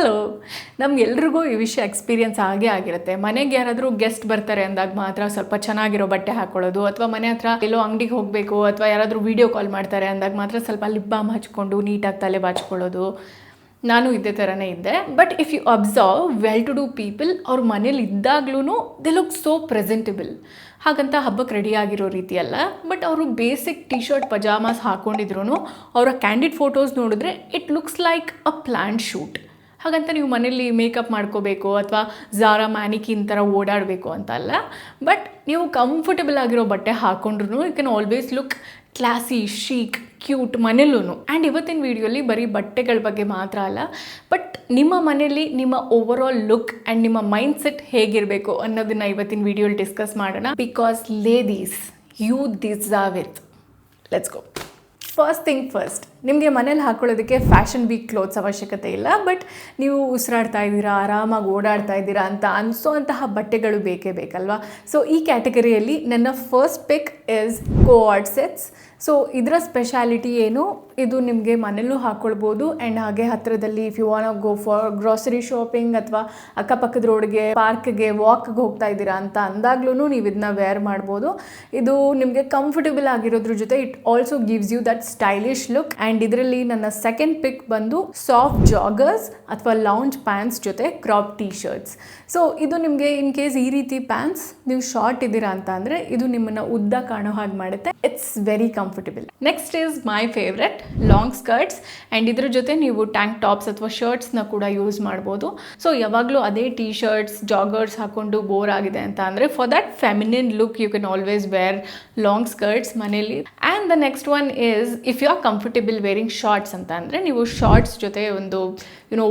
Hello, ನಮ್ಗೆಲ್ರಿಗೂ ಈ ವಿಷಯ experience ಆಗಿರುತ್ತೆ. ಮನೆಗೆ ಯಾರಾದರೂ ಗೆಸ್ಟ್ ಬರ್ತಾರೆ ಅಂದಾಗ ಮಾತ್ರ ಸ್ವಲ್ಪ ಚೆನ್ನಾಗಿರೋ ಬಟ್ಟೆ ಹಾಕೊಳ್ಳೋದು, ಅಥವಾ ಮನೆ ಹತ್ರ ಎಲ್ಲೋ ಅಂಗಡಿಗೆ ಹೋಗಬೇಕು ಅಥವಾ ಯಾರಾದರೂ ವೀಡಿಯೋ ಕಾಲ್ ಮಾಡ್ತಾರೆ ಅಂದಾಗ ಮಾತ್ರ ಸ್ವಲ್ಪ ಲಿಪ್ ಬಾಮ್ ಹಚ್ಕೊಂಡು ನೀಟಾಗಿ ತಲೆ ಬಾಚ್ಕೊಳ್ಳೋದು. ನಾನು ಇದೇ ಥರನೇ ಇದ್ದೆ. But if you observe well to do people, ಅವ್ರ ಮನೇಲಿ ಇದ್ದಾಗ್ಲೂ ದೇ ಲುಕ್ ಸೋ ಪ್ರೆಸೆಂಟಬಲ್. ಹಾಗಂತ ಹಬ್ಬಕ್ಕೆ ರೆಡಿ ಆಗಿರೋ ರೀತಿ ಅಲ್ಲ, ಬಟ್ ಅವರು ಬೇಸಿಕ್ ಟಿ ಶರ್ಟ್ ಪಜಾಮಾಸ್ ಹಾಕ್ಕೊಂಡಿದ್ರು ಅವರ ಕ್ಯಾಂಡಿಡ್ ಫೋಟೋಸ್ ನೋಡಿದ್ರೆ it looks like a plan shoot. ಹಾಗಂತ ನೀವು ಮನೇಲಿ ಮೇಕಪ್ ಮಾಡ್ಕೋಬೇಕು ಅಥವಾ ಝಾರಾ ಮ್ಯಾನಿಕಿನ್ ಥರ ಓಡಾಡಬೇಕು ಅಂತ ಅಲ್ಲ, ಬಟ್ ನೀವು ಕಂಫರ್ಟಬಲ್ ಆಗಿರೋ ಬಟ್ಟೆ ಹಾಕ್ಕೊಂಡ್ರು you can always look classy, chic, cute ಮನೇಲೂ. ಆ್ಯಂಡ್ ಇವತ್ತಿನ ವೀಡಿಯೋಲಿ ಬರೀ ಬಟ್ಟೆಗಳ ಬಗ್ಗೆ ಮಾತ್ರ ಅಲ್ಲ, ಬಟ್ ನಿಮ್ಮ ಮನೇಲಿ ನಿಮ್ಮ ಓವರ್ ಆಲ್ ಲುಕ್ ಆ್ಯಂಡ್ ನಿಮ್ಮ ಮೈಂಡ್ ಸೆಟ್ ಹೇಗಿರಬೇಕು ಅನ್ನೋದನ್ನ ಇವತ್ತಿನ ವೀಡಿಯೋಲಿ ಡಿಸ್ಕಸ್ ಮಾಡೋಣ. Because ladies, you deserve it. Let's go. First thing first, ನಿಮಗೆ ಮನೇಲಿ ಹಾಕೊಳ್ಳೋದಕ್ಕೆ ಫ್ಯಾಷನ್ ವೀಕ್ ಕ್ಲೋತ್ಸ್ ಅವಶ್ಯಕತೆ ಇಲ್ಲ, ಬಟ್ ನೀವು ಉಸಿರಾಡ್ತಾ ಇದ್ದೀರಾ, ಆರಾಮಾಗಿ ಓಡಾಡ್ತಾ ಇದ್ದೀರಾ ಅಂತ ಅನಿಸೋಂತಹ ಬಟ್ಟೆಗಳು ಬೇಕೇ ಬೇಕಲ್ವಾ. ಸೊ ಈ ಕ್ಯಾಟಗರಿಯಲ್ಲಿ ನನ್ನ first pick is co ord sets. So ಇದರ ಸ್ಪೆಷಾಲಿಟಿ ಏನು, ಇದು ನಿಮಗೆ ಮನೇಲೂ ಹಾಕ್ಕೊಳ್ಬೋದು ಆ್ಯಂಡ್ ಹಾಗೆ ಹತ್ತಿರದಲ್ಲಿ if you want go for grocery shopping ಅಥವಾ ಅಕ್ಕಪಕ್ಕದ ರೋಡ್ಗೆ, ಪಾರ್ಕ್ಗೆ, ವಾಕ್ಗೆ ಹೋಗ್ತಾ ಇದ್ದೀರಾ ಅಂತ ಅಂದಾಗ್ಲೂ ನೀವು ಇದನ್ನ ವೇರ್ ಮಾಡ್ಬೋದು. ಇದು ನಿಮಗೆ ಕಂಫರ್ಟಬಲ್ ಆಗಿರೋದ್ರ ಜೊತೆ it also gives you that stylish look. And ಇದರಲ್ಲಿ ನನ್ನ ಸೆಕೆಂಡ್ ಪಿಕ್ ಬಂದು ಸಾಫ್ಟ್ ಜಾಗರ್ಸ್ ಅಥವಾ ಲೌಂಜ್ ಪ್ಯಾಂಟ್ಸ್ ಜೊತೆ ಕ್ರಾಪ್ ಟೀ ಶರ್ಟ್ಸ್. ಸೊ ಇದು ನಿಮಗೆ ಇನ್ ಕೇಸ್ ಈ ರೀತಿ ಪ್ಯಾಂಟ್ಸ್ ನೀವು ಶಾರ್ಟ್ ಇದ್ದೀರಾ ಅಂತ ಅಂದರೆ ಇದು ನಿಮ್ಮನ್ನು ಉದ್ದ ಕಾಣೋ ಹಾಗೆ ಮಾಡುತ್ತೆ. It's very comfortable. Next is my favourite long skirts. And ಇದ್ರ ಜೊತೆ ನೀವು ಟ್ಯಾಂಕ್ ಟಾಪ್ಸ್ ಅಥವಾ ಶರ್ಟ್ಸ್ನ ಕೂಡ ಯೂಸ್ ಮಾಡ್ಬೋದು. ಸೊ ಯಾವಾಗಲೂ ಅದೇ ಟೀ ಶರ್ಟ್ಸ್, ಜಾಗರ್ಸ್ ಹಾಕ್ಕೊಂಡು ಬೋರ್ ಆಗಿದೆ ಅಂತ ಅಂದರೆ for that feminine look you can always wear long skirts ಮನೇಲಿ. And the next one is if you are comfortable wearing shorts ಅಂತ ಅಂದರೆ ನೀವು ಶಾರ್ಟ್ಸ್ ಜೊತೆ ಒಂದು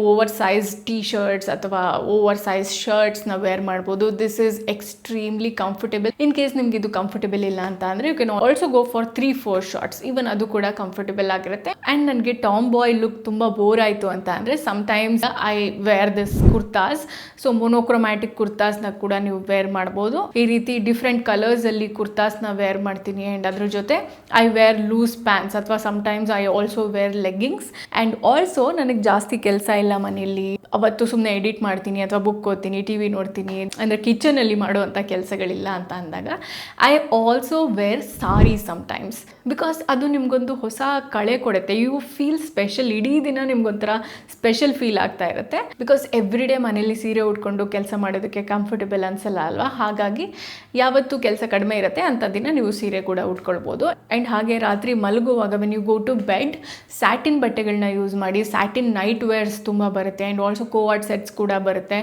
ಓವರ್ ಸೈಜ್ ಟೀ ಶರ್ಟ್ಸ್ ಅಥವಾ ಓವರ್ ಸೈಜ್ ಶರ್ಟ್ಸ್ನ ವೇರ್ ಮಾಡ್ಬೋದು. This is extremely comfortable. In case ನಿಮ್ಗೆ ಇದು ಕಂಫರ್ಟಬಲ್ ಇಲ್ಲ ಅಂತ ಅಂದರೆ you can also go for 3-4 shorts. Even ಅದು ಕೂಡ ಕಂಫರ್ಟಬಲ್ ಆಗಿರುತ್ತೆ. ಆ್ಯಂಡ್ ನನಗೆ ಟಾಮ್ ಬಾಯ್ ಲುಕ್ ತುಂಬ ಬೋರ್ ಆಯಿತು ಅಂತ ಅಂದರೆ sometimes I wear this kurtas. So monochromatic ಕುರ್ತಾಸ್ನ ಕೂಡ ನೀವು ವೇರ್ ಮಾಡ್ಬೋದು. ಈ ರೀತಿ ಡಿಫ್ರೆಂಟ್ ಕಲರ್ಸಲ್ಲಿ ಕುರ್ತಾಸ್ನ ವೇರ್ ಮಾಡ್ತೀನಿ. ಆ್ಯಂಡ್ ಅದ್ರ ಜೊತೆ ಐ ವೇರ್ ಲೂಸ್ ಪ್ಯಾಂಟ್ಸ್ ಅಥವಾ sometimes I also wear leggings. And also ನನಗೆ ಜಾಸ್ತಿ ಕೆಲಸ ಇಲ್ಲ ಮನೆಯಲ್ಲಿ, ಅವತ್ತು ಸುಮ್ಮನೆ ಎಡಿಟ್ ಮಾಡ್ತೀನಿ ಅಥವಾ ಬುಕ್ ಓದ್ತೀನಿ, ಟಿ ವಿ ನೋಡ್ತೀನಿ, ಅಂದರೆ ಕಿಚನಲ್ಲಿ ಮಾಡುವಂಥ ಕೆಲಸಗಳಿಲ್ಲ ಅಂತ ಅಂದಾಗ I also wear sari sometimes. Because ಅದು ನಿಮಗೊಂದು ಹೊಸ ಕಳೆ ಕೊಡುತ್ತೆ. You feel special. ಇಡೀ ದಿನ ನಿಮ್ಗೊಂಥರ ಸ್ಪೆಷಲ್ ಫೀಲ್ ಆಗ್ತಾ ಇರುತ್ತೆ. ಬಿಕಾಸ್ ಎವ್ರಿ ಡೇ ಮನೇಲಿ ಸೀರೆ ಉಟ್ಕೊಂಡು ಕೆಲಸ ಮಾಡೋದಕ್ಕೆ ಕಂಫರ್ಟಬಲ್ ಅನ್ಸಲ್ಲ ಅಲ್ವಾ. ಹಾಗಾಗಿ ಯಾವತ್ತು ಕೆಲಸ ಕಡಿಮೆ ಇರುತ್ತೆ ಅಂಥ ದಿನ ನೀವು ಸೀರೆ ಕೂಡ ಉಟ್ಕೊಳ್ಬೋದು. ಆ್ಯಂಡ್ ಹಾಗೆ ರಾತ್ರಿ ಮಲಗುವಾಗ when you go to bed satin ಬಟ್ಟೆಗಳನ್ನ ಯೂಸ್ ಮಾಡಿ. ಸ್ಯಾಟಿನ್ ನೈಟ್ ವೇರ್ಸ್ ತುಂಬ ಬರುತ್ತೆ. ಆ್ಯಂಡ್ ಆಲ್ಸೋ ಕೋಆರ್ಡ್ ಸೆಟ್ಸ್ ಕೂಡ ಬರುತ್ತೆ.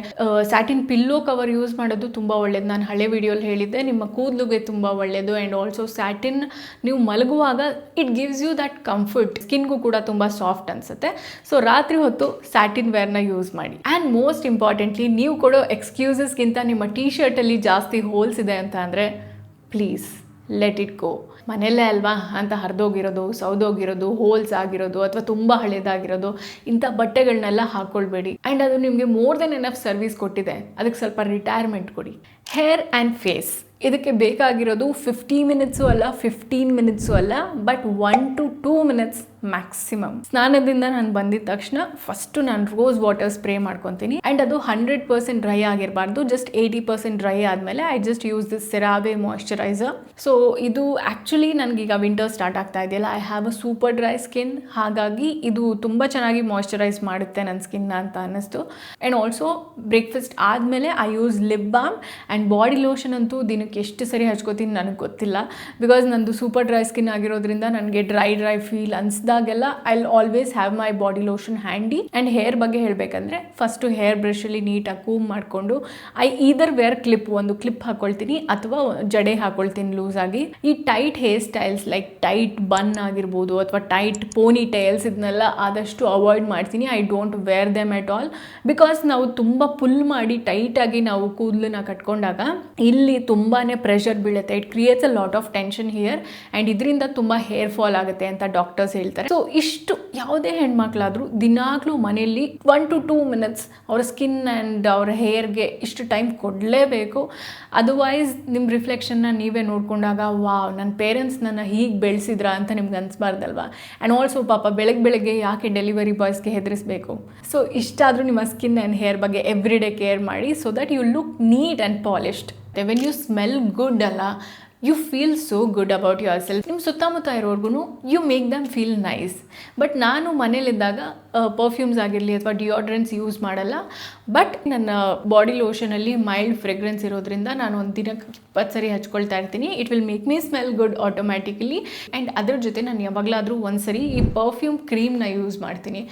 ಸ್ಯಾಟಿನ್ ಪಿಲ್ಲೋ ಕವರ್ ಯೂಸ್ ಮಾಡೋದು ತುಂಬ ಒಳ್ಳೇದು. ನಾನು ಹಳೆ ವಿಡಿಯೋಲಿ ಹೇಳಿದ್ದೆ, ನಿಮ್ಮ ಕೂದಲುಗೆ ತುಂಬ ಒಳ್ಳೆಯದು. ಆ್ಯಂಡ್ ಆಲ್ಸೋ ಸ್ಯಾಟಿನ್ ನೀವು ಮಲಗುವಾಗ it gives you that comfort. ಸ್ಕಿನ್ಗೂ ಕೂಡ ತುಂಬ ಸಾಫ್ಟ್ ಅನಿಸುತ್ತೆ. ಸೊ ರಾತ್ರಿ ಹೊತ್ತು ಸ್ಯಾಟಿನ್ ವೇರ್ನ ಯೂಸ್ ಮಾಡಿ. ಆ್ಯಂಡ್ ಮೋಸ್ಟ್ ಇಂಪಾರ್ಟೆಂಟ್ಲಿ, ನೀವು ಕೊಡೋ ಎಕ್ಸ್ಕ್ಯೂಸಸ್ಗಿಂತ ನಿಮ್ಮ ಟೀ ಶರ್ಟಲ್ಲಿ ಜಾಸ್ತಿ ಹೋಲ್ಸ್ ಇದೆ ಅಂತ ಅಂದರೆ ಪ್ಲೀಸ್ ಲೆಟ್ ಇಟ್ ಗೋ. ಮನೆಯಲ್ಲೇ ಅಲ್ವಾ ಅಂತ ಹರಿದೋಗಿರೋದು, ಸೌದೋಗಿರೋದು, ಹೋಲ್ಸ್ ಆಗಿರೋದು ಅಥವಾ ತುಂಬ ಹಳೇದಾಗಿರೋದು ಇಂಥ ಬಟ್ಟೆಗಳನ್ನೆಲ್ಲ ಹಾಕ್ಕೊಳ್ಬೇಡಿ. ಆ್ಯಂಡ್ ಅದು ನಿಮಗೆ ಮೋರ್ ದೆನ್ ಎನಫ್ ಸರ್ವಿಸ್ ಕೊಟ್ಟಿದೆ, ಅದಕ್ಕೆ ಸ್ವಲ್ಪ ರಿಟೈರ್ಮೆಂಟ್ ಕೊಡಿ. ಹೇರ್ ಆ್ಯಂಡ್ ಫೇಸ್, ಇದಕ್ಕೆ ಬೇಕಾಗಿರೋದು 50 ಮಿನಿಟ್ಸು ಅಲ್ಲ, 15 ಮಿನಿಟ್ಸು ಅಲ್ಲ, ಬಟ್ 1 to 2 ಮಿನಿಟ್ಸ್ ಮ್ಯಾಕ್ಸಿಮಮ್. ಸ್ನಾನದಿಂದ ನಾನು ಬಂದಿದ ತಕ್ಷಣ ಫಸ್ಟು ನಾನು ರೋಸ್ ವಾಟರ್ ಸ್ಪ್ರೇ ಮಾಡ್ಕೊತೀನಿ. ಆ್ಯಂಡ್ ಅದು 100% ಡ್ರೈ ಆಗಿರಬಾರ್ದು. ಜಸ್ಟ್ 80% ಡ್ರೈ ಆದಮೇಲೆ I just use this CeraVe moisturiser. So ಇದು ಆ್ಯಕ್ಚುಲಿ ನನಗೀಗ ವಿಂಟರ್ ಸ್ಟಾರ್ಟ್ ಆಗ್ತಾ ಇದೆಯಲ್ಲ, I have a super dry skin. ಹಾಗಾಗಿ ಇದು ತುಂಬ ಚೆನ್ನಾಗಿ ಮಾಯ್ಶ್ಚರೈಸ್ ಮಾಡುತ್ತೆ ನನ್ನ ಸ್ಕಿನ್ನ ಅಂತ ಅನ್ನಿಸ್ತು. ಆ್ಯಂಡ್ ಆಲ್ಸೋ ಬ್ರೇಕ್ಫಾಸ್ಟ್ ಆದಮೇಲೆ I use lip balm. And body lotion ಅಂತೂ ದಿನಕ್ಕೆ ಎಷ್ಟು ಸರಿ ಹಚ್ಕೋತೀನಿ ನನಗೆ ಗೊತ್ತಿಲ್ಲ. ಬಿಕಾಸ್ ನಂದು ಸೂಪರ್ ಡ್ರೈ ಸ್ಕಿನ್ ಆಗಿರೋದ್ರಿಂದ ನನಗೆ ಡ್ರೈ ಫೀಲ್ ಅನಿಸ್ದಾಗೆಲ್ಲ I always have my body lotion handy. And hair ಬಗ್ಗೆ ಹೇಳಬೇಕಂದ್ರೆ ಫಸ್ಟು ಹೇರ್ ಬ್ರಷಲ್ಲಿ ನೀಟಾಗಿ ಕೂಮ್ ಮಾಡಿಕೊಂಡು ಐ ಈದರ್ ವೇರ್ ಕ್ಲಿಪ್, ಒಂದು ಕ್ಲಿಪ್ ಹಾಕ್ಕೊಳ್ತೀನಿ ಅಥವಾ ಜಡೆ ಹಾಕ್ಕೊಳ್ತೀನಿ ಲೂಸ್ ಆಗಿ. ಈ tight hair styles like tight bun ಆಗಿರ್ಬೋದು ಅಥವಾ ಟೈಟ್ ಪೋನಿ ಟೈಲ್ಸ್ ಇದನ್ನೆಲ್ಲ ಆದಷ್ಟು ಅವಾಯ್ಡ್ ಮಾಡ್ತೀನಿ. I don't wear them at all. Because ನಾವು ತುಂಬ ಪುಲ್ ಮಾಡಿ ಟೈಟಾಗಿ ನಾವು ಕೂದಲನ್ನ ಕಟ್ಕೊಂಡಾಗ ಇಲ್ಲಿ ತುಂಬ ಪ್ರೆಷರ್ ಬೀಳುತ್ತೆ. It creates a lot of tension here and ಇದರಿಂದ ತುಂಬ ಹೇರ್ ಫಾಲ್ ಆಗುತ್ತೆ ಅಂತ ಡಾಕ್ಟರ್ಸ್ ಹೇಳ್ತಾರೆ. ಸೊ ಇಷ್ಟು ಯಾವುದೇ ಹೆಣ್ಮಕ್ಳಾದರೂ ದಿನಾಗ್ಲೂ ಮನೆಯಲ್ಲಿ 1 to 2 minutes ಅವರ ಸ್ಕಿನ್ ಆ್ಯಂಡ್ ಅವರ ಹೇರ್ಗೆ ಇಷ್ಟು ಟೈಮ್ ಕೊಡಲೇಬೇಕು. ಅದರ್ವೈಸ್ ನಿಮ್ಮ ರಿಫ್ಲೆಕ್ಷನ್ನ ನೀವೇ ನೋಡಿಕೊಂಡಾಗ ವಾವ್, ನನ್ನ ಪೇರೆಂಟ್ಸ್ ನನ್ನ ಹೀಗೆ ಬೆಳೆಸಿದ್ರ ಅಂತ ನಿಮ್ಗೆ ಅನಿಸ್ಬಾರ್ದಲ್ವಾ. ಆ್ಯಂಡ್ ಆಲ್ಸೋ ಪಾಪ ಬೆಳಗ್ಗೆ ಯಾಕೆ ಡೆಲಿವರಿ ಬಾಯ್ಸ್ಗೆ ಹೆದರಿಸಬೇಕು. ಸೊ ಇಷ್ಟಾದರೂ ನಿಮ್ಮ ಸ್ಕಿನ್ ಆ್ಯಂಡ್ ಹೇರ್ ಬಗ್ಗೆ ಎವ್ರಿ ಡೇ ಕೇರ್ ಮಾಡಿ, so that you look neat and polished. When you smell good ಅಲ್ಲ, you feel so good about yourself. ನಿಮ್ಮ ಸುತ್ತಮುತ್ತ ಇರೋರ್ಗು you make them feel nice. But ನಾನು ಮನೇಲಿದ್ದಾಗ ಪರ್ಫ್ಯೂಮ್ಸ್ ಆಗಿರಲಿ ಅಥವಾ ಡಿಯೋಡ್ರೆಂಟ್ಸ್ ಯೂಸ್ ಮಾಡಲ್ಲ. ಬಟ್ ನನ್ನ ಬಾಡಿ ಲೋಷನಲ್ಲಿ ಮೈಲ್ಡ್ ಫ್ರೆಗ್ರೆನ್ಸ್ ಇರೋದ್ರಿಂದ ನಾನು ಒಂದು ದಿನಕ್ಕೆ 20 ಸರಿ ಹಚ್ಕೊಳ್ತಾ ಇರ್ತೀನಿ. It will make me smell good automatically. And ಅದ್ರ ಜೊತೆ ನಾನು ಯಾವಾಗಲಾದರೂ ಒಂದು ಸರಿ ಈ ಪರ್ಫ್ಯೂಮ್ ಕ್ರೀಮ್ನ ಯೂಸ್ ಮಾಡ್ತೀನಿ.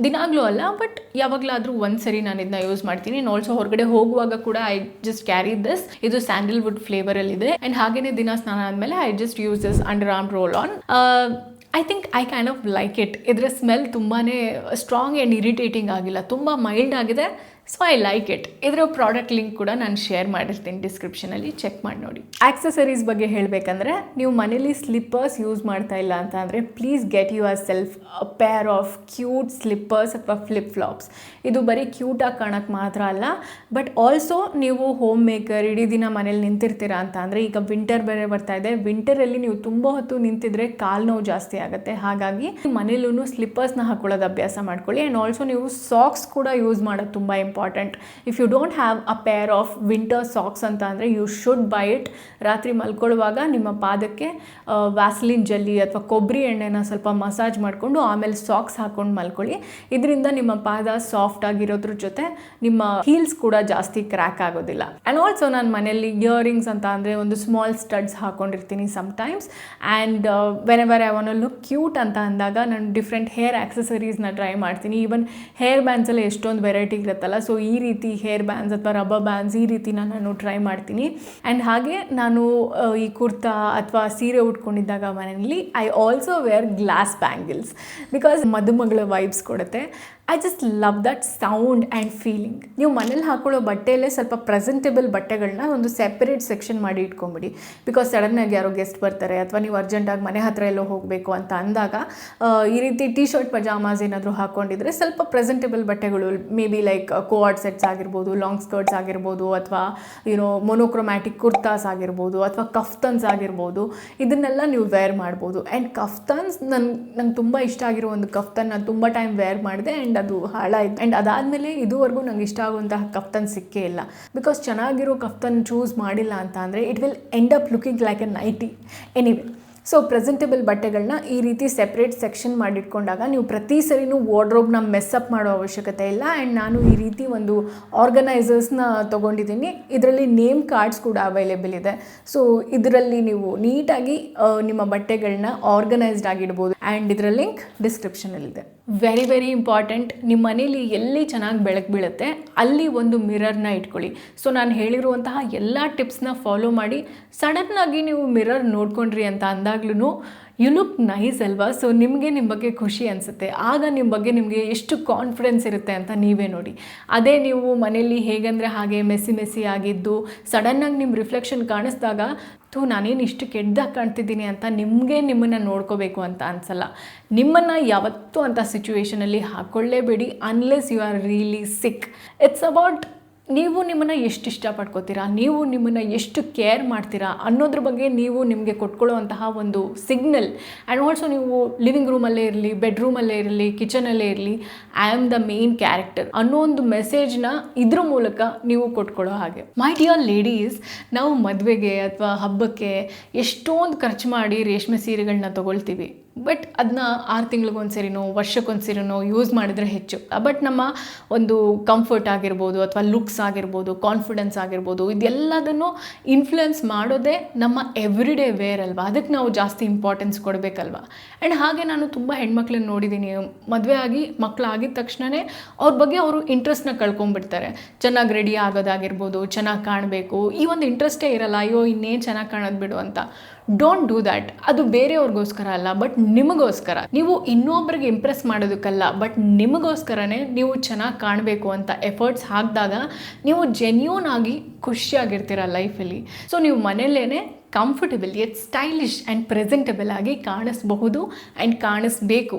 ದಿನಾಗಲೂ ಅಲ್ಲ, ಬಟ್ ಯಾವಾಗಲಾದರೂ ಒಂದು ಸರಿ ನಾನು ಇದನ್ನ ಯೂಸ್ ಮಾಡ್ತೀನಿ. ಆ್ಯಂಡ್ ಆಲ್ಸೋ ಹೊರಗಡೆ ಹೋಗುವಾಗ ಕೂಡ ಐ ಜಸ್ಟ್ ಕ್ಯಾರಿ ದಿಸ್. ಇದು ಸ್ಯಾಂಡಲ್ವುಡ್ ಫ್ಲೇವರಲ್ಲಿ ಇದೆ. ಆ್ಯಂಡ್ ಹಾಗೇನೇ ದಿನ ಸ್ನಾನ ಆದಮೇಲೆ I just use this underarm roll on. I think I kind of like it. ಇದರ ಸ್ಮೆಲ್ ತುಂಬಾ ಸ್ಟ್ರಾಂಗ್ ಆ್ಯಂಡ್ ಇರಿಟೇಟಿಂಗ್ ಆಗಿಲ್ಲ, ತುಂಬ ಮೈಲ್ಡ್ ಆಗಿದೆ. So I like it. ಇದರ ಪ್ರಾಡಕ್ಟ್ ಲಿಂಕ್ ಕೂಡ ನಾನು ಶೇರ್ ಮಾಡಿರ್ತೀನಿ ಡಿಸ್ಕ್ರಿಪ್ಷನಲ್ಲಿ, ಚೆಕ್ ಮಾಡಿ ನೋಡಿ. ಆಕ್ಸೆಸರೀಸ್ ಬಗ್ಗೆ ಹೇಳಬೇಕಂದ್ರೆ, ನೀವು ಮನೇಲಿ ಸ್ಲಿಪ್ಪರ್ಸ್ ಯೂಸ್ ಮಾಡ್ತಾ ಇಲ್ಲ ಅಂತ ಅಂದರೆ please get your self a pair of cute slippers ಅಥವಾ ಫ್ಲಿಪ್ ಫ್ಲಾಪ್ಸ್. ಇದು ಬರೀ ಕ್ಯೂಟಾಗಿ ಕಾಣೋಕ್ಕೆ ಮಾತ್ರ ಅಲ್ಲ, ಬಟ್ ಆಲ್ಸೋ ನೀವು ಹೋಮ್ ಮೇಕರ್ ಇಡೀ ದಿನ ಮನೇಲಿ ನಿಂತಿರ್ತೀರಾ ಅಂತ ಅಂದರೆ, ಈಗ ವಿಂಟರ್ ಬೇರೆ ಬರ್ತಾ ಇದೆ. ವಿಂಟರಲ್ಲಿ ನೀವು ತುಂಬ ಹೊತ್ತು ನಿಂತಿದ್ರೆ ಕಾಲು ನೋವು ಜಾಸ್ತಿ ಆಗುತ್ತೆ. ಹಾಗಾಗಿ ಮನೇಲೂ ಸ್ಲಿಪ್ಪರ್ಸ್ನ ಹಾಕೊಳ್ಳೋದು ಅಭ್ಯಾಸ ಮಾಡ್ಕೊಳ್ಳಿ. ಆ್ಯಂಡ್ ಆಲ್ಸೋ ನೀವು ಸಾಕ್ಸ್ ಕೂಡ ಯೂಸ್ ಮಾಡೋದು ತುಂಬ important. If you don't have a pair of winter socks ಅಂತ ಅಂದರೆ ಯು ಶುಡ್ ಬೈ ಇಟ್. ರಾತ್ರಿ ಮಲ್ಕೊಳ್ಳುವಾಗ ನಿಮ್ಮ ಪಾದಕ್ಕೆ ವ್ಯಾಸ್ಲಿನ್ ಜೆಲ್ಲಿ ಅಥವಾ ಕೊಬ್ಬರಿ ಎಣ್ಣೆನ ಸ್ವಲ್ಪ ಮಸಾಜ್ ಮಾಡಿಕೊಂಡು ಆಮೇಲೆ ಸಾಕ್ಸ್ ಹಾಕ್ಕೊಂಡು ಮಲ್ಕೊಳ್ಳಿ. ಇದರಿಂದ ನಿಮ್ಮ ಪಾದ ಸಾಫ್ಟ್ ಆಗಿರೋದ್ರ ಜೊತೆ ನಿಮ್ಮ ಹೀಲ್ಸ್ ಕೂಡ ಜಾಸ್ತಿ ಕ್ರ್ಯಾಕ್ ಆಗೋದಿಲ್ಲ. ಆ್ಯಂಡ್ ಆಲ್ಸೋ ನಾನು ಮನೆಯಲ್ಲಿ ಇಯರಿಂಗ್ಸ್ ಅಂತ ಅಂದರೆ ಒಂದು ಸ್ಮಾಲ್ ಸ್ಟಡ್ಸ್ ಹಾಕ್ಕೊಂಡಿರ್ತೀನಿ sometimes. And whenever I want to look cute ಅಂತ ಅಂದಾಗ ನಾನು ಡಿಫ್ರೆಂಟ್ ಹೇರ್ ಆಕ್ಸೆಸರೀಸ್ನ ಟ್ರೈ ಮಾಡ್ತೀನಿ. ಈವನ್ ಹೇರ್ ಬ್ಯಾಂಡ್ಸಲ್ಲಿ ಎಷ್ಟೊಂದು ವೆರೈಟಿ ಇರುತ್ತಲ್ಲ, ಸೊ ಈ ರೀತಿ ಹೇರ್ ಬ್ಯಾಂಡ್ಸ್ ಅಥವಾ ರಬ್ಬರ್ ಬ್ಯಾಂಡ್ಸ್ ಈ ರೀತಿನ ನಾನು ಟ್ರೈ ಮಾಡ್ತೀನಿ. ಆ್ಯಂಡ್ ಹಾಗೆ ನಾನು ಈ ಕುರ್ತಾ ಅಥವಾ ಸೀರೆ ಉಟ್ಕೊಂಡಿದ್ದಾಗ ಮನೆಯಲ್ಲಿ I also wear glass bangles because ಮದುಮಗಳ ವೈಬ್ಸ್ ಕೊಡುತ್ತೆ. I just love that sound and feeling. ನೀವು ಮನೇಲಿ ಹಾಕೊಳ್ಳೋ ಬಟ್ಟೆಯಲ್ಲೇ ಸ್ವಲ್ಪ ಪ್ರೆಸೆಂಟೇಬಲ್ ಬಟ್ಟೆಗಳನ್ನ ಒಂದು ಸೆಪರೇಟ್ ಸೆಕ್ಷನ್ ಮಾಡಿ ಇಟ್ಕೊಂಬಿಡಿ. ಬಿಕಾಸ್ ಸಡನ್ನಾಗಿ ಯಾರೋ ಗೆಸ್ಟ್ ಬರ್ತಾರೆ ಅಥವಾ ನೀವು ಅರ್ಜೆಂಟಾಗಿ ಮನೆ ಹತ್ತಿರ ಎಲ್ಲೋ ಹೋಗಬೇಕು ಅಂತ ಅಂದಾಗ ಈ ರೀತಿ ಟೀ ಶರ್ಟ್ ಪಜಾಮಾಸ್ ಏನಾದರೂ ಹಾಕ್ಕೊಂಡಿದ್ರೆ ಸ್ವಲ್ಪ ಪ್ರೆಸೆಂಟೇಬಲ್ ಬಟ್ಟೆಗಳು, ಮೇ ಬಿ ಲೈಕ್ ಕೋಆರ್ಡ್ ಸೆಟ್ಸ್ ಆಗಿರ್ಬೋದು, ಲಾಂಗ್ ಸ್ಕರ್ಟ್ಸ್ ಆಗಿರ್ಬೋದು, ಅಥವಾ ಮೊನೋಕ್ರೊಮ್ಯಾಟಿಕ್ ಕುರ್ತಾಸ್ ಆಗಿರ್ಬೋದು, ಅಥವಾ ಕಫ್ತನ್ಸ್ ಆಗಿರ್ಬೋದು, ಇದನ್ನೆಲ್ಲ ನೀವು ವೇರ್ ಮಾಡ್ಬೋದು. ಆ್ಯಂಡ್ ಕಫ್ತನ್ಸ್ ನಂಗೆ ತುಂಬ ಇಷ್ಟ ಆಗಿರೋ ಒಂದು ಕಫ್ತನ್ ನಾನು ತುಂಬ ಟೈಮ್ ವೇರ್ ಮಾಡಿದೆ ಆ್ಯಂಡ್ ಅದು ಹಾಳಾಯಿತು. ಆ್ಯಂಡ್ ಅದಾದಮೇಲೆ ಇದುವರೆಗೂ ನಂಗೆ ಇಷ್ಟ ಆಗುವಂತಹ ಕಫ್ತನ್ ಸಿಕ್ಕೇ ಇಲ್ಲ. ಬಿಕಾಸ್ ಚೆನ್ನಾಗಿರೋ ಕಫ್ತನ್ ಚೂಸ್ ಮಾಡಿಲ್ಲ ಅಂತ ಅಂದರೆ it will end up looking like a nightie anyway. So presentable ಬಟ್ಟೆಗಳನ್ನ ಈ ರೀತಿ ಸೆಪ್ರೇಟ್ ಸೆಕ್ಷನ್ ಮಾಡಿಟ್ಕೊಂಡಾಗ ನೀವು ಪ್ರತಿ ಸರಿನೂ ವಾರ್ಡ್ರೋಬ್ನ ಮೆಸ್ಅಪ್ ಮಾಡೋ ಅವಶ್ಯಕತೆ ಇಲ್ಲ. ಆ್ಯಂಡ್ ನಾನು ಈ ರೀತಿ ಒಂದು ಆರ್ಗನೈಸರ್ಸ್ನ ತೊಗೊಂಡಿದ್ದೀನಿ. ಇದರಲ್ಲಿ ನೇಮ್ ಕಾರ್ಡ್ಸ್ ಕೂಡ ಅವೈಲೇಬಲ್ ಇದೆ. ಸೊ ಇದರಲ್ಲಿ ನೀವು ನೀಟಾಗಿ ನಿಮ್ಮ ಬಟ್ಟೆಗಳನ್ನ ಆರ್ಗನೈಸ್ಡ್ ಆಗಿಡ್ಬೋದು. ಆ್ಯಂಡ್ ಇದರ ಲಿಂಕ್ ಡಿಸ್ಕ್ರಿಪ್ಷನಲ್ಲಿದೆ. ವೆರಿ ವೆರಿ ಇಂಪಾರ್ಟೆಂಟ್, ನಿಮ್ಮ ಮನೇಲಿ ಎಲ್ಲಿ ಚೆನ್ನಾಗಿ ಬೆಳಕು ಬೀಳುತ್ತೆ ಅಲ್ಲಿ ಒಂದು ಮಿರರ್ನ ಇಟ್ಕೊಳ್ಳಿ. ಸೊ ನಾನು ಹೇಳಿರುವಂತಹ ಎಲ್ಲ ಟಿಪ್ಸ್ನ ಫಾಲೋ ಮಾಡಿ ಸಡನ್ನಾಗಿ ನೀವು ಮಿರರ್ ನೋಡ್ಕೊಂಡ್ರಿ ಅಂತ ಅಂದಾಗ್ಲೂ ಯು ಲುಕ್ ನೈಸ್ ಅಲ್ವಾ. ಸೊ ನಿಮಗೆ ನಿಮ್ಮ ಬಗ್ಗೆ ಖುಷಿ ಅನಿಸುತ್ತೆ. ಆಗ ನಿಮ್ಮ ಬಗ್ಗೆ ನಿಮಗೆ ಎಷ್ಟು ಕಾನ್ಫಿಡೆನ್ಸ್ ಇರುತ್ತೆ ಅಂತ ನೀವೇ ನೋಡಿ. ಅದೇ ನೀವು ಮನೇಲಿ ಹೇಗಂದರೆ ಹಾಗೆ ಮೆಸ್ಸಿ ಆಗಿದ್ದು ಸಡನ್ನಾಗಿ ನಿಮ್ಮ ರಿಫ್ಲೆಕ್ಷನ್ ಕಾಣಿಸಿದಾಗ ನಾನೇನು ಇಷ್ಟು ಕೆಟ್ಟದಾಗಿ ಕಾಣ್ತಿದ್ದೀನಿ ಅಂತ ನಿಮ್ಮನ್ನು ನೋಡ್ಕೋಬೇಕು ಅಂತ ಅನಿಸಲ್ಲ. ನಿಮ್ಮನ್ನು ಯಾವತ್ತೂ ಅಂಥ ಸಿಚುವೇಷನಲ್ಲಿ ಹಾಕ್ಕೊಳ್ಳೇಬೇಡಿ unless you are really sick. It's about ನೀವು ನಿಮ್ಮನ್ನು ಎಷ್ಟು ಇಷ್ಟಪಡ್ಕೋತೀರಾ, ನೀವು ನಿಮ್ಮನ್ನು ಎಷ್ಟು ಕೇರ್ ಮಾಡ್ತೀರಾ ಅನ್ನೋದ್ರ ಬಗ್ಗೆ ನೀವು ನಿಮಗೆ ಕೊಟ್ಕೊಳ್ಳುವಂತಹ ಒಂದು ಸಿಗ್ನಲ್. ಆ್ಯಂಡ್ ಆಲ್ಸೋ ನೀವು ಲಿವಿಂಗ್ ರೂಮಲ್ಲೇ ಇರಲಿ, ಬೆಡ್ರೂಮಲ್ಲೇ ಇರಲಿ, ಕಿಚನಲ್ಲೇ ಇರಲಿ, I am the main character ಅನ್ನೋ ಒಂದು ಮೆಸೇಜ್ನ ಇದ್ರ ಮೂಲಕ ನೀವು ಕೊಟ್ಕೊಳ್ಳೋ ಹಾಗೆ. ಮೈ ಡಿಯರ್ ಲೇಡೀಸ್, ನಾವು ಮದುವೆಗೆ ಅಥವಾ ಹಬ್ಬಕ್ಕೆ ಎಷ್ಟೊಂದು ಖರ್ಚು ಮಾಡಿ ರೇಷ್ಮೆ ಸೀರೆಗಳನ್ನ ತೊಗೊಳ್ತೀವಿ. ಬಟ್ ಅದನ್ನ 6 ತಿಂಗಳಿಗೊಂದ್ಸರಿನೋ ವರ್ಷಕ್ಕೊಂದ್ಸರಿನೋ ಯೂಸ್ ಮಾಡಿದರೆ ಹೆಚ್ಚು. ಬಟ್ ನಮ್ಮ ಒಂದು ಕಂಫರ್ಟ್ ಆಗಿರ್ಬೋದು ಅಥವಾ ಲುಕ್ಸ್ ಆಗಿರ್ಬೋದು, ಕಾನ್ಫಿಡೆನ್ಸ್ ಆಗಿರ್ಬೋದು, ಇದೆಲ್ಲದನ್ನು ಇನ್ಫ್ಲುಯೆನ್ಸ್ ಮಾಡೋದೇ ನಮ್ಮ ಎವ್ರಿ ಡೇ ವೇರ್ ಅಲ್ವಾ. ಅದಕ್ಕೆ ನಾವು ಜಾಸ್ತಿ ಇಂಪಾರ್ಟೆನ್ಸ್ ಕೊಡಬೇಕಲ್ವ. ಆ್ಯಂಡ್ ಹಾಗೆ ನಾನು ತುಂಬ ಹೆಣ್ಮಕ್ಳನ್ನ ನೋಡಿದ್ದೀನಿ, ಮದುವೆ ಆಗಿ ಮಕ್ಕಳಾಗಿದ ತಕ್ಷಣವೇ ಅವ್ರ ಬಗ್ಗೆ ಅವರು ಇಂಟ್ರೆಸ್ಟ್ನ ಕಳ್ಕೊಂಡ್ಬಿಡ್ತಾರೆ. ಚೆನ್ನಾಗಿ ರೆಡಿ ಆಗೋದಾಗಿರ್ಬೋದು, ಚೆನ್ನಾಗಿ ಕಾಣಬೇಕು, ಈ ಒಂದು ಇಂಟ್ರೆಸ್ಟೇ ಇರಲ್ಲ. ಅಯ್ಯೋ ಇನ್ನೇನು ಚೆನ್ನಾಗಿ ಕಾಣೋದು ಬಿಡು ಅಂತ. Don't do that. ಅದು ಬೇರೆಯವ್ರಿಗೋಸ್ಕರ ಅಲ್ಲ, ಬಟ್ ನಿಮಗೋಸ್ಕರ. ನೀವು ಇನ್ನೊಬ್ರಿಗೆ ಇಂಪ್ರೆಸ್ ಮಾಡೋದಕ್ಕಲ್ಲ, ಬಟ್ ನಿಮಗೋಸ್ಕರನೇ ನೀವು ಚೆನ್ನಾಗಿ ಕಾಣಬೇಕು ಅಂತ ಎಫರ್ಟ್ಸ್ ಹಾಕಿದಾಗ ನೀವು ಜೆನ್ಯೂನ್ ಆಗಿ ಖುಷಿಯಾಗಿರ್ತೀರ ಲೈಫಲ್ಲಿ. ಸೊ ನೀವು ಮನೆಯಲ್ಲೇ comfortable yet stylish and presentable ಆಗಿ ಕಾಣಿಸ್ಬಹುದು ಆ್ಯಂಡ್ ಕಾಣಿಸ್ಬೇಕು.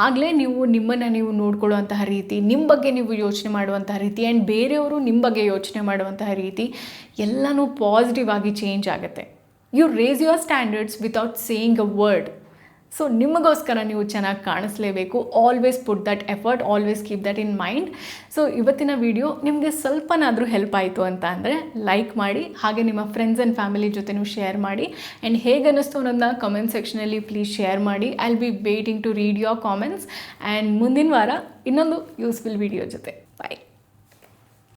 ಆಗಲೇ ನೀವು ನಿಮ್ಮನ್ನು ನೀವು ನೋಡ್ಕೊಳ್ಳುವಂತಹ ರೀತಿ, ನಿಮ್ಮ ಬಗ್ಗೆ ನೀವು ಯೋಚನೆ ಮಾಡುವಂತಹ ರೀತಿ ಆ್ಯಂಡ್ ಬೇರೆಯವರು ನಿಮ್ಮ ಬಗ್ಗೆ ಯೋಚನೆ ಮಾಡುವಂತಹ ರೀತಿ ಎಲ್ಲನೂ ಪಾಸಿಟಿವ್ ಆಗಿ ಚೇಂಜ್ ಆಗುತ್ತೆ. You raise your standards without saying a word. So ನಿಮಗೋಸ್ಕರ ನೀವು ಚೆನ್ನಾಗಿ ಕಾಣಿಸ್ಲೇಬೇಕು. Always put that effort, always keep that in mind. So ಇವತ್ತಿನ ವಿಡಿಯೋ ನಿಮಗೆ ಸ್ವಲ್ಪನಾದರೂ ಹೆಲ್ಪ್ ಆಯಿತು ಅಂತ ಅಂದರೆ ಲೈಕ್ ಮಾಡಿ, ಹಾಗೆ ನಿಮ್ಮ ಫ್ರೆಂಡ್ಸ್ ಆ್ಯಂಡ್ ಫ್ಯಾಮಿಲಿ ಜೊತೆನೂ ಶೇರ್ ಮಾಡಿ. ಆ್ಯಂಡ್ ಹೇಗೆ ಅನ್ನಿಸ್ತು ಅನ್ನೋದನ್ನ ಕಮೆಂಟ್ ಸೆಕ್ಷನಲ್ಲಿ ಪ್ಲೀಸ್ ಶೇರ್ ಮಾಡಿ. I will be waiting to read your comments. And ಮುಂದಿನ ವಾರ ಇನ್ನೊಂದು ಯೂಸ್ಫುಲ್ ವಿಡಿಯೋ ಜೊತೆ. ಬಾಯ್.